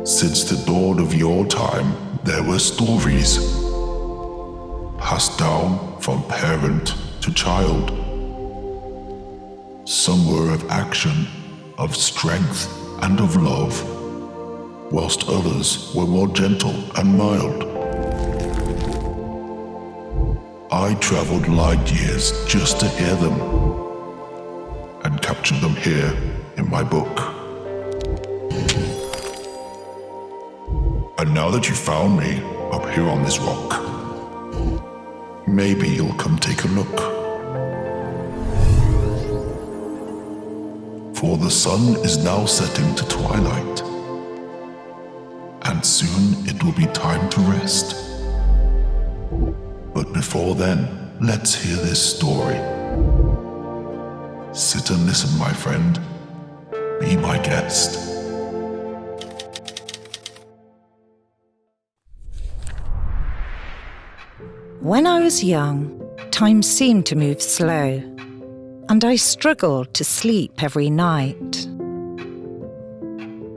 Since the dawn of your time, there were stories passed down from parent to child. Some were of action, of strength, and of love, whilst others were more gentle and mild. I travelled light years just to hear them, and capture them here in my book. And now that you found me up here on this rock, maybe you'll come take a look. For the sun is now setting to twilight, and soon it will be time to rest. But before then, let's hear this story. Sit and listen, my friend. Be my guest. When I was young, time seemed to move slow, and I struggled to sleep every night.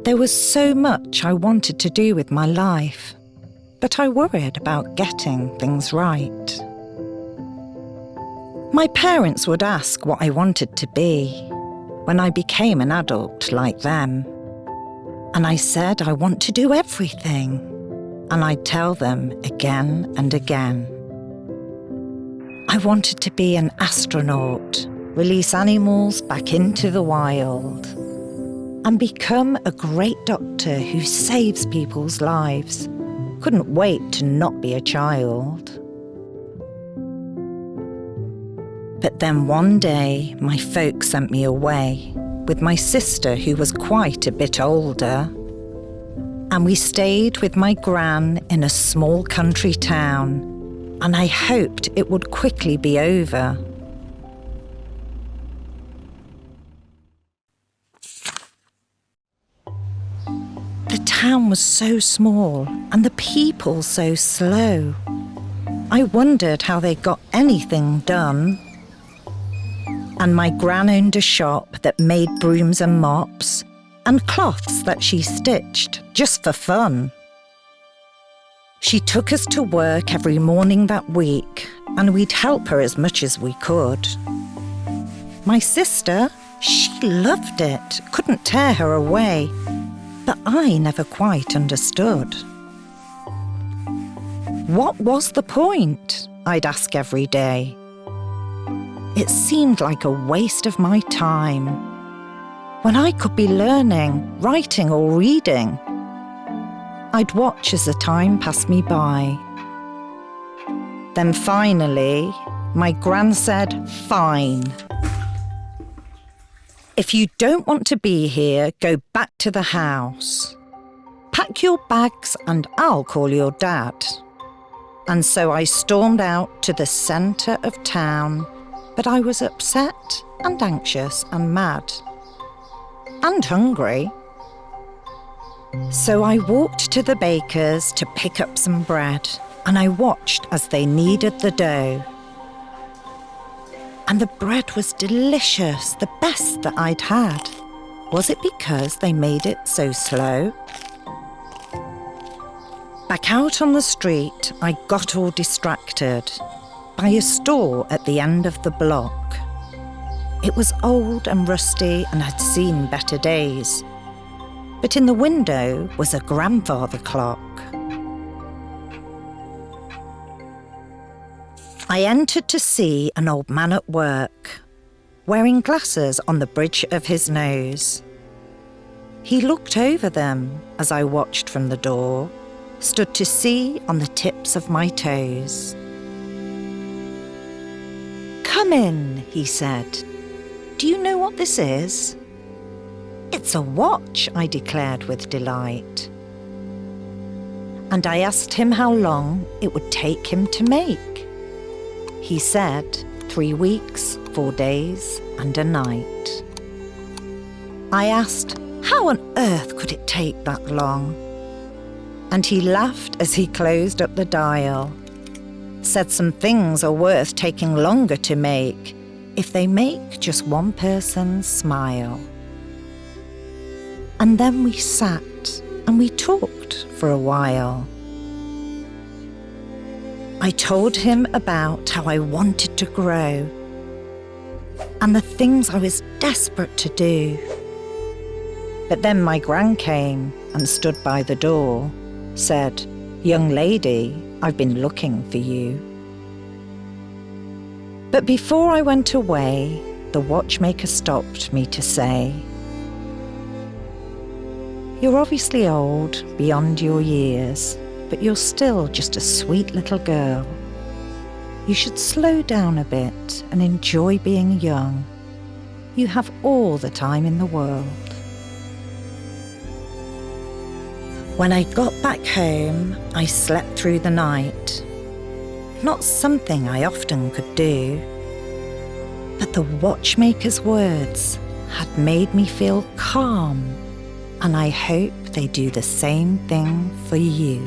There was so much I wanted to do with my life, but I worried about getting things right. My parents would ask what I wanted to be when I became an adult like them. And I said I want to do everything, and I'd tell them again and again. I wanted to be an astronaut, release animals back into the wild, and become a great doctor who saves people's lives. Couldn't wait to not be a child. But then one day, my folks sent me away with my sister, who was quite a bit older. And we stayed with my gran in a small country town, and I hoped it would quickly be over. The town was so small and the people so slow. I wondered how they got anything done. And my gran owned a shop that made brooms and mops and cloths that she stitched just for fun. She took us to work every morning that week, and we'd help her as much as we could. My sister, she loved it, couldn't tear her away, but I never quite understood. What was the point? I'd ask every day. It seemed like a waste of my time, when I could be learning, writing or reading. I'd watch as the time passed me by. Then finally, my gran said, "Fine. If you don't want to be here, go back to the house. Pack your bags and I'll call your dad." And so I stormed out to the centre of town, but I was upset and anxious and mad. And hungry. So I walked to the baker's to pick up some bread, and I watched as they kneaded the dough. And the bread was delicious, the best that I'd had. Was it because they made it so slow? Back out on the street, I got all distracted by a store at the end of the block. It was old and rusty and had seen better days. But in the window was a grandfather clock. I entered to see an old man at work, wearing glasses on the bridge of his nose. He looked over them as I watched from the door, stood to see on the tips of my toes. "Come in," he said. "Do you know what this is?" "It's a watch," I declared with delight. And I asked him how long it would take him to make. He said 3 weeks, 4 days, and a night. I asked, how on earth could it take that long? And he laughed as he closed up the dial. Said some things are worth taking longer to make if they make just one person smile. And then we sat and we talked for a while. I told him about how I wanted to grow and the things I was desperate to do. But then my gran came and stood by the door, said, "Young lady, I've been looking for you." But before I went away, the watchmaker stopped me to say, "You're obviously old, beyond your years, but you're still just a sweet little girl. You should slow down a bit and enjoy being young. You have all the time in the world." When I got back home, I slept through the night. Not something I often could do. But the watchmaker's words had made me feel calm, and I hope they do the same thing for you.